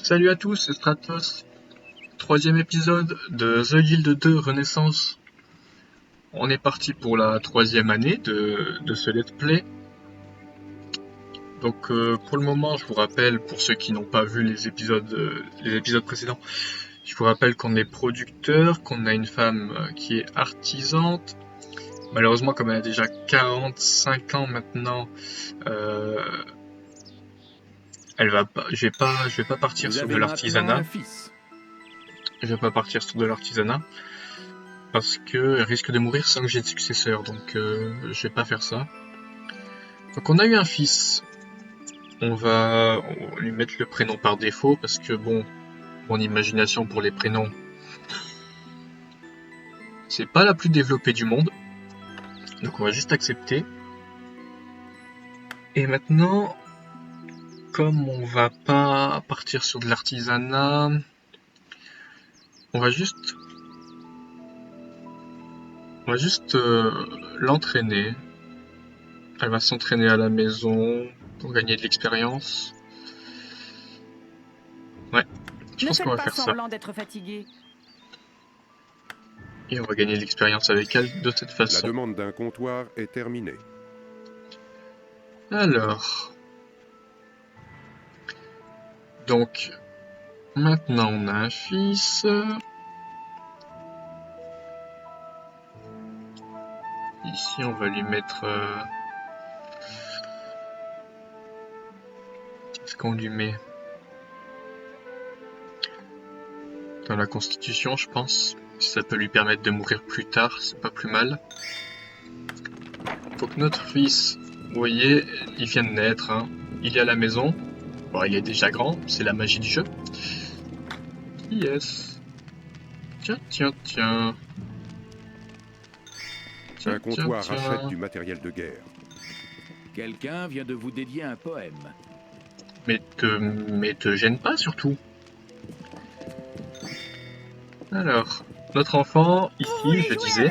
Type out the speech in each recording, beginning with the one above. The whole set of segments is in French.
Salut à tous, c'est Stratos, troisième épisode de The Guild 2 Renaissance. On est parti pour la troisième année de ce let's play. Donc pour le moment, je vous rappelle, pour ceux qui n'ont pas vu les épisodes précédents, je vous rappelle qu'on est producteur, qu'on a une femme qui est artisante. Malheureusement, comme elle a déjà 45 ans maintenant, je vais pas partir sur de l'artisanat. Je vais pas partir sur de l'artisanat parce qu'elle risque de mourir sans que j'ai de successeur, donc je vais pas faire ça. Donc on a eu un fils. On va lui mettre le prénom par défaut parce que bon, mon imagination pour les prénoms, c'est pas la plus développée du monde. Donc on va juste accepter. Et maintenant, comme on va pas partir sur de l'artisanat, on va juste l'entraîner. Elle va s'entraîner à la maison pour gagner de l'expérience. Ouais, je pense qu'on va faire ça. D'être fatigué. Et on va gagner de l'expérience avec elle de cette façon. La demande d'un comptoir est terminée. Alors, donc, maintenant on a un fils. Ici, on va lui mettre... Qu'est-ce qu'on lui met? Dans la constitution, je pense. Si ça peut lui permettre de mourir plus tard, c'est pas plus mal. Faut que notre fils, vous voyez, il vient de naître, hein. Il est à la maison. Bon, il est déjà grand, c'est la magie du jeu. Yes. Tiens. Un comptoir achète du matériel de guerre. Quelqu'un vient de vous dédier un poème. Mais te gêne pas surtout. Alors, notre enfant, ici, je disais,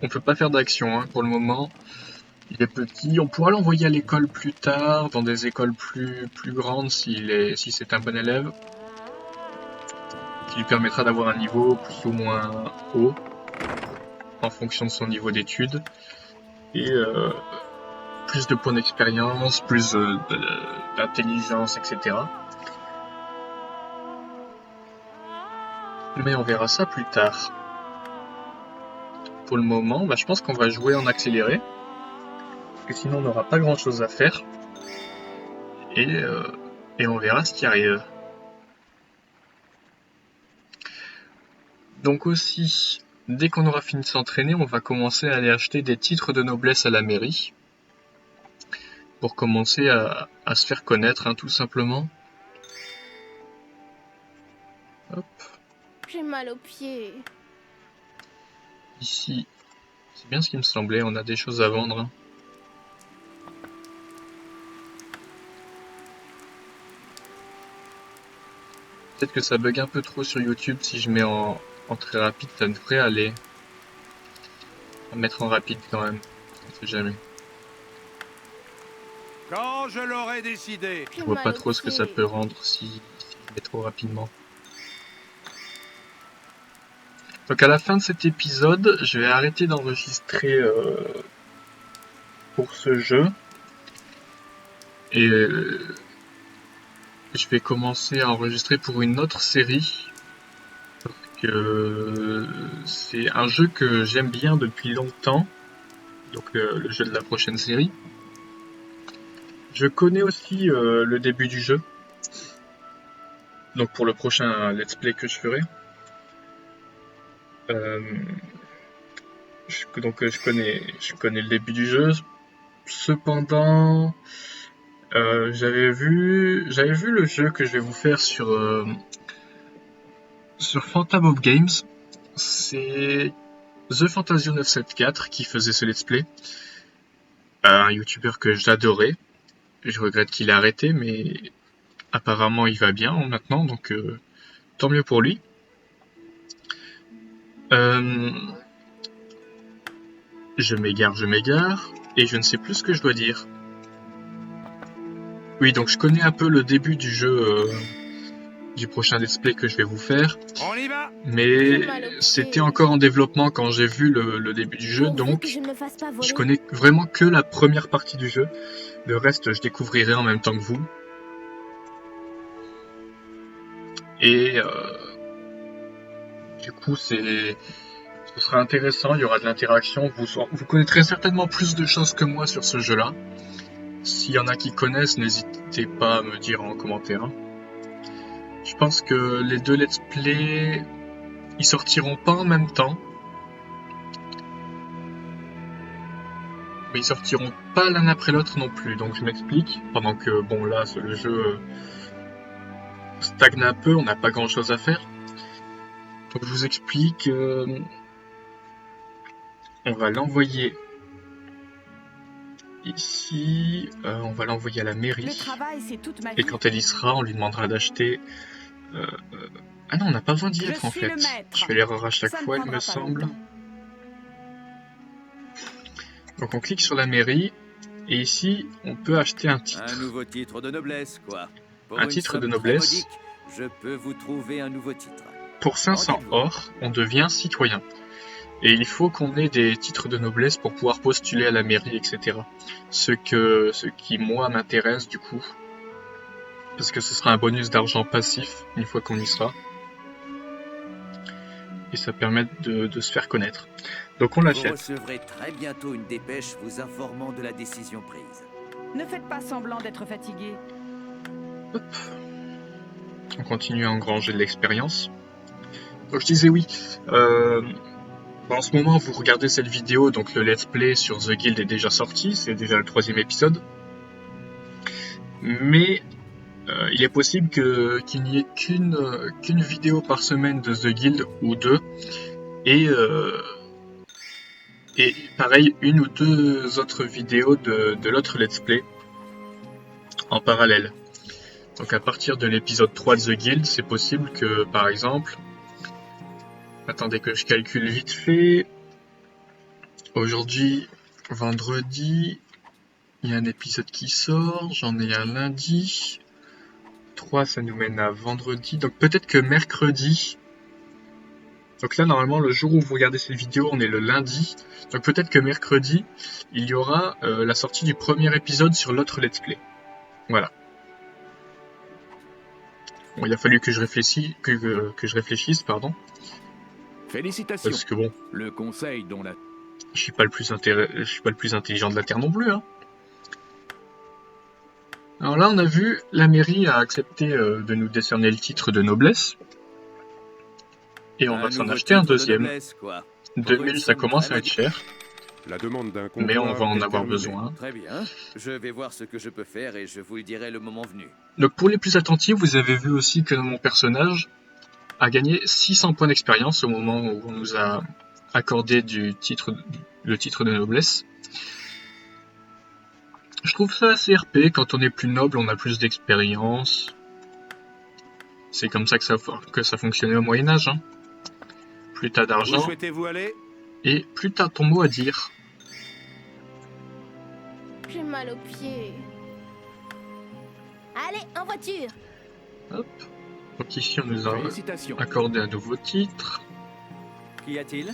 on peut pas faire d'action hein, pour le moment. Il est petit, on pourra l'envoyer à l'école plus tard, dans des écoles plus grandes si c'est un bon élève. Qui lui permettra d'avoir un niveau plus ou moins haut, en fonction de son niveau d'études. Et plus de points d'expérience, plus d'intelligence, etc. Mais on verra ça plus tard. Pour le moment, je pense qu'on va jouer en accéléré. Parce que sinon on n'aura pas grand chose à faire. Et on verra ce qui arrive. Donc aussi, dès qu'on aura fini de s'entraîner, on va commencer à aller acheter des titres de noblesse à la mairie. Pour commencer à se faire connaître, hein, tout simplement. Hop. J'ai mal aux pieds. Ici, c'est bien ce qui me semblait, on a des choses à vendre. Hein. Peut-être que ça bug un peu trop sur YouTube, si je mets en très rapide, ça devrait aller. On va mettre en rapide quand même, on sait jamais. Quand je l'aurai décidé. Je vois pas trop ce que ça peut rendre si je mets trop rapidement. Donc à la fin de cet épisode, je vais arrêter d'enregistrer pour ce jeu. Et je vais commencer à enregistrer pour une autre série. Parce que c'est un jeu que j'aime bien depuis longtemps. Donc le jeu de la prochaine série. Je connais aussi le début du jeu. Donc pour le prochain let's play que je ferai. Je connais le début du jeu. Cependant, j'avais vu le jeu que je vais vous faire sur Phantom of Games. C'est The Fantasio 974 qui faisait ce let's play. Un youtubeur que j'adorais. Je regrette qu'il ait arrêté, mais apparemment il va bien maintenant, donc tant mieux pour lui. Je m'égare, et je ne sais plus ce que je dois dire. Oui, donc je connais un peu le début du jeu du prochain let's play que je vais vous faire. On y va. Mais J'ai mal au pied. c'était encore en développement quand j'ai vu le début du jeu, Pourvu donc que je ne me fasse pas voler. je connais vraiment que la première partie du jeu. Le reste, je découvrirai en même temps que vous. Et du coup, ce sera intéressant, il y aura de l'interaction. Vous connaîtrez certainement plus de choses que moi sur ce jeu-là. S'il y en a qui connaissent, n'hésitez pas à me dire en commentaire. Je pense que les deux let's play, ils sortiront pas en même temps. Mais ils sortiront pas l'un après l'autre non plus. Donc je m'explique. Pendant que, bon là, le jeu stagne un peu, on n'a pas grand chose à faire. Donc je vous explique. On va l'envoyer ici. On va l'envoyer à la mairie. Le travail, c'est toute ma Et vie. quand elle y sera, on lui demandera d'acheter... Ah non, on n'a pas besoin d'y Je être en suis fait. le maître. Je fais l'erreur à chaque Ça ne fois, il prendra me pas semble. longtemps. Donc on clique sur la mairie. Et ici, on peut acheter un Un titre. nouveau titre de noblesse, quoi. Pour Un une titre somme de très noblesse. modique, je peux vous trouver un nouveau titre. Pour 500 Rendez-vous. or, on devient citoyen. Et il faut qu'on ait des titres de noblesse pour pouvoir postuler à la mairie, etc. Ce qui, moi, m'intéresse du coup. Parce que ce sera un bonus d'argent passif une fois qu'on y sera. Et ça permet de se faire connaître. Donc on Vous l'achète. recevrez très bientôt une dépêche vous informant de la décision prise. Ne faites pas semblant d'être fatigué. Hop. On continue à engranger de l'expérience. Donc je disais oui. En ce moment, vous regardez cette vidéo, donc le let's play sur The Guild est déjà sorti. C'est déjà le 3e épisode. Mais... il est possible qu'il n'y ait qu'une vidéo par semaine de The Guild ou deux, et pareil une ou deux autres vidéos de l'autre let's play en parallèle. Donc à partir de l'épisode 3 de The Guild, c'est possible que par exemple, attendez que je calcule vite fait, aujourd'hui, vendredi, il y a un épisode qui sort, j'en ai un lundi. 3, ça nous mène à vendredi. Donc peut-être que mercredi... Donc là, normalement, le jour où vous regardez cette vidéo, on est le lundi. Donc peut-être que mercredi, il y aura la sortie du premier épisode sur l'autre let's play. Voilà. Bon, il a fallu que je réfléchisse, pardon. Félicitations. Parce que bon, Le conseil dont la... je suis pas le plus intelligent de la Terre non plus, hein. Alors là, on a vu, la mairie a accepté de nous décerner le titre de noblesse. Et on va s'en nouveau acheter un titre de deuxième. noblesse, quoi. 2000, ça commence à être cher. La demande d'un Mais on comptoir va en est avoir terminée. besoin. Très bien. Je vais voir ce que je peux faire et je vous le dirai le moment venu. Donc pour les plus attentifs, vous avez vu aussi que mon personnage a gagné 600 points d'expérience au moment où on nous a accordé le titre de noblesse. Je trouve ça assez RP, quand on est plus noble, on a plus d'expérience. C'est comme ça que ça fonctionnait au Moyen-Âge. Hein. Plus t'as Où d'argent, souhaitez-vous aller? et plus t'as ton mot à dire. J'ai mal aux pieds. Allez, en voiture. Hop. Donc ici, on nous a Félicitations. accordé un nouveau titre. Qu'y a-t-il?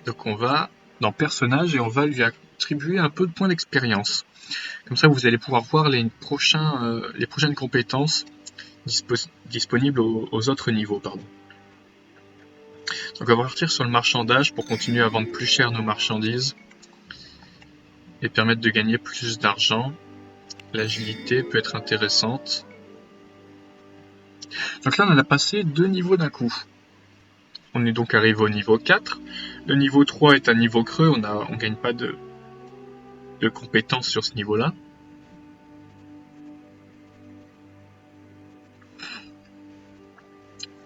Donc on va dans personnage et on va lui attribuer un peu de points d'expérience. Comme ça, vous allez pouvoir voir les prochaines compétences disponibles aux autres niveaux. Pardon. Donc on va partir sur le marchandage pour continuer à vendre plus cher nos marchandises et permettre de gagner plus d'argent. L'agilité peut être intéressante. Donc là, on en a passé 2 niveaux d'un coup. On est donc arrivé au niveau 4. Le niveau 3 est un niveau creux, on gagne pas de compétences sur ce niveau-là.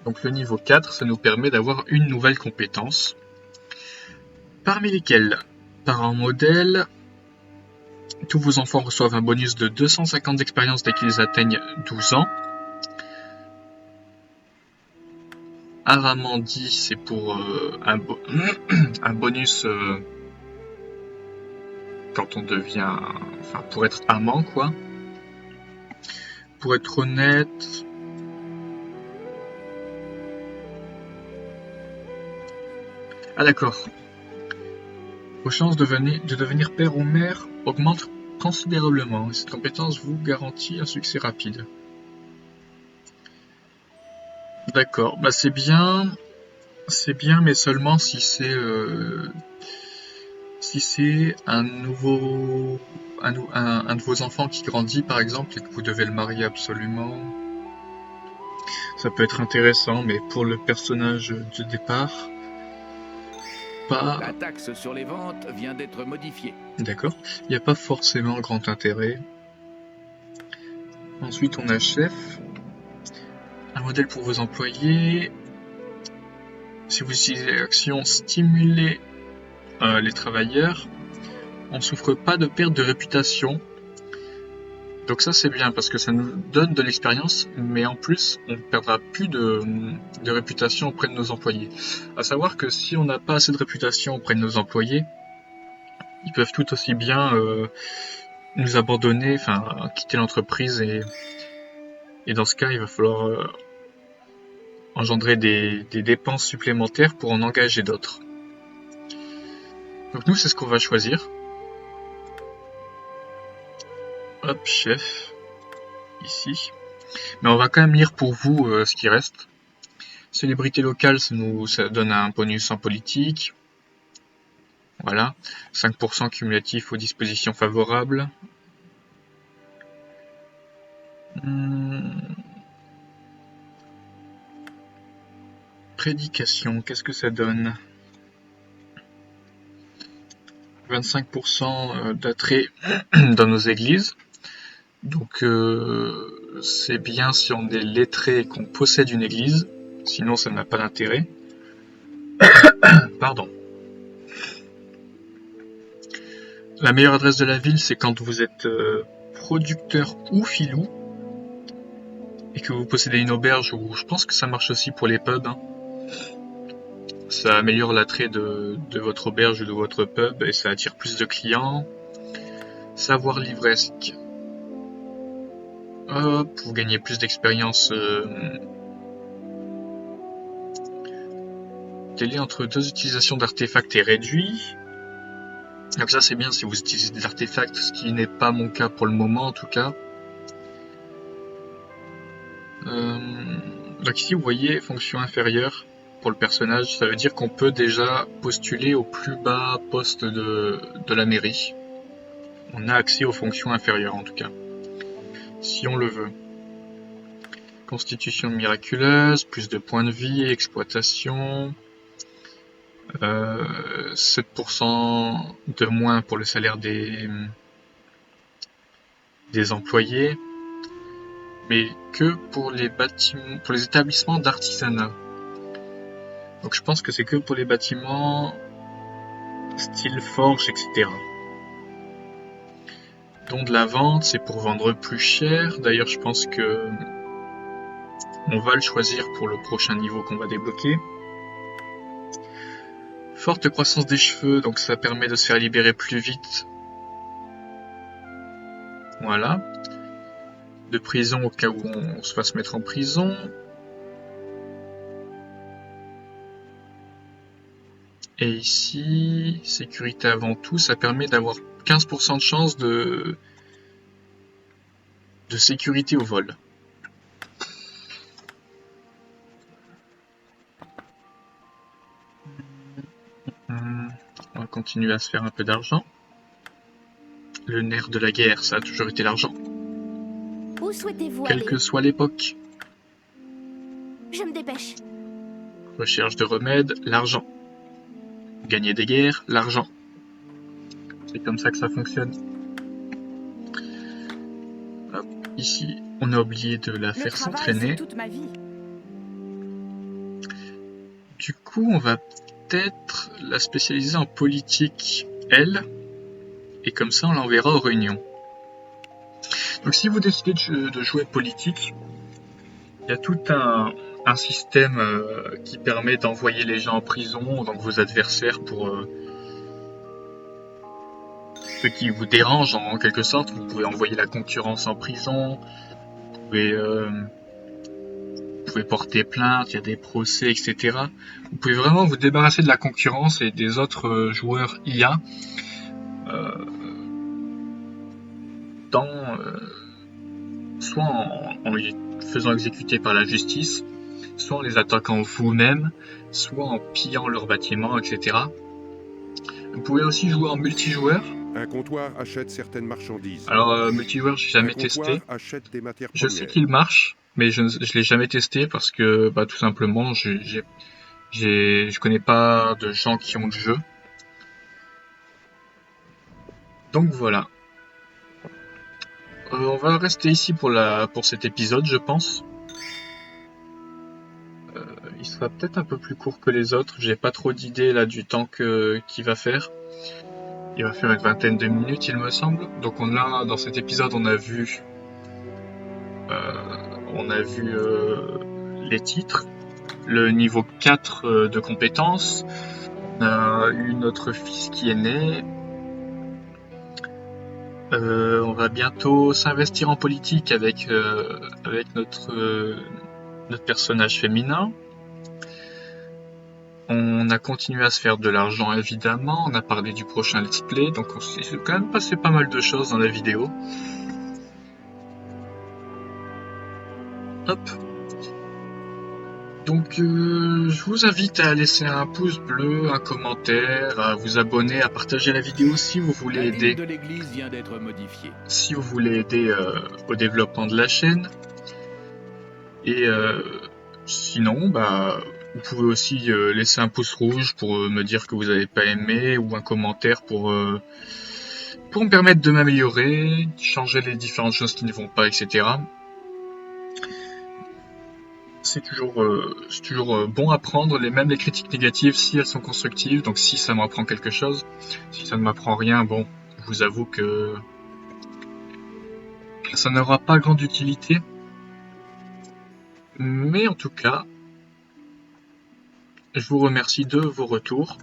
Donc le niveau 4, ça nous permet d'avoir une nouvelle compétence. Parmi lesquelles, parent modèle, tous vos enfants reçoivent un bonus de 250 d'expérience dès qu'ils atteignent 12 ans. Aramandi, c'est pour un bonus quand on devient... Enfin, pour être amant, quoi. Pour être honnête, Ah d'accord. Vos chances de devenir père ou mère augmentent considérablement. Et cette compétence vous garantit un succès rapide. D'accord, bah c'est bien, mais seulement si c'est un de vos enfants qui grandit par exemple et que vous devez le marier absolument. Ça peut être intéressant, mais pour le personnage de départ, pas. La taxe sur les ventes vient d'être modifiée. D'accord, il n'y a pas forcément grand intérêt. Ensuite, on a chef. Un modèle pour vos employés. Si vous utilisez l'action stimuler les travailleurs, on souffre pas de perte de réputation. Donc ça c'est bien parce que ça nous donne de l'expérience, mais en plus on ne perdra plus de réputation auprès de nos employés. À savoir que si on n'a pas assez de réputation auprès de nos employés, ils peuvent tout aussi bien nous abandonner, enfin quitter l'entreprise et dans ce cas il va falloir engendrer des dépenses supplémentaires pour en engager d'autres. Donc nous c'est ce qu'on va choisir. Hop, chef, ici. Mais on va quand même lire pour vous ce qui reste. Célébrité locale, ça donne un bonus en politique. Voilà, 5% cumulatif aux dispositions favorables. Prédication, qu'est-ce que ça donne ? 25% d'attrait dans nos églises. Donc c'est bien si on est lettré et qu'on possède une église, sinon ça n'a pas d'intérêt. Pardon. La meilleure adresse de la ville, c'est quand vous êtes producteur ou filou et que vous possédez une auberge, ou je pense que ça marche aussi pour les pubs. Hein. Ça améliore l'attrait de votre auberge ou de votre pub et ça attire plus de clients. Savoir livresque. Hop, vous gagnez plus d'expérience. Délai entre deux utilisations d'artefacts est réduit. Donc ça c'est bien si vous utilisez des artefacts, ce qui n'est pas mon cas pour le moment en tout cas. Donc ici vous voyez fonction inférieure pour le personnage, ça veut dire qu'on peut déjà postuler au plus bas poste de la mairie. On a accès aux fonctions inférieures en tout cas, si on le veut. Constitution miraculeuse, plus de points de vie, exploitation, 7% de moins pour le salaire des employés, mais que pour les bâtiments, pour les établissements d'artisanat. Donc je pense que c'est que pour les bâtiments style forge, etc. Don de la vente, c'est pour vendre plus cher. D'ailleurs, je pense que on va le choisir pour le prochain niveau qu'on va débloquer. Forte croissance des cheveux, donc ça permet de se faire libérer plus vite. Voilà. De prison au cas où on se fasse mettre en prison. Et ici, sécurité avant tout, ça permet d'avoir 15% de chance de sécurité au vol. On va continuer à se faire un peu d'argent. Le nerf de la guerre, ça a toujours été l'argent. Où souhaitez-vous Quelle aller? que soit l'époque. Je me dépêche. Recherche de remèdes, l'argent. Gagner des guerres, l'argent. C'est comme ça que ça fonctionne. Hop, ici, on a oublié de la faire s'entraîner. Toute ma vie. Du coup, on va peut-être la spécialiser en politique, elle. Et comme ça, on l'enverra aux réunions. Donc si vous décidez de jouer politique, il y a tout un système qui permet d'envoyer les gens en prison, donc vos adversaires, pour ceux qui vous dérangent en quelque sorte. Vous pouvez envoyer la concurrence en prison, vous pouvez porter plainte, il y a des procès, etc. Vous pouvez vraiment vous débarrasser de la concurrence et des autres joueurs IA soit en les faisant exécuter par la justice, soit en les attaquant vous-même, soit en pillant leurs bâtiments, etc. Vous pouvez aussi jouer en multijoueur. Un comptoir achète certaines marchandises. Alors multijoueur, j'ai jamais Un comptoir testé. achète des matières Je premières. sais qu'il marche, mais je l'ai jamais testé parce que tout simplement je connais pas de gens qui ont le jeu. Donc voilà. On va rester ici pour cet épisode, je pense. Il sera peut-être un peu plus court que les autres. J'ai pas trop d'idées là du temps qu'il va faire. Il va faire une vingtaine de minutes, il me semble. Donc dans cet épisode, on a vu les titres, le niveau 4 de compétences. On a eu notre fils qui est né. On va bientôt s'investir en politique avec notre personnage féminin. On a continué à se faire de l'argent évidemment, on a parlé du prochain let's play, donc il s'est quand même passé pas mal de choses dans la vidéo. Hop. Donc je vous invite à laisser un pouce bleu, un commentaire, à vous abonner, à partager la vidéo si vous voulez La aider. ville de l'église vient d'être modifiée. Si vous voulez aider au développement de la chaîne. Et sinon, vous pouvez aussi laisser un pouce rouge pour me dire que vous n'avez pas aimé, ou un commentaire pour me permettre de m'améliorer, changer les différentes choses qui ne vont pas, etc. C'est toujours bon à prendre, même les critiques négatives si elles sont constructives, donc si ça m'apprend quelque chose. Si ça ne m'apprend rien, bon, je vous avoue que ça n'aura pas grande utilité. Mais en tout cas, je vous remercie de vos retours.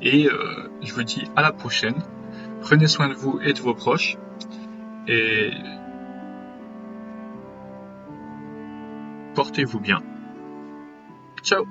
Et je vous dis à la prochaine. Prenez soin de vous et de vos proches. Et portez-vous bien. Ciao!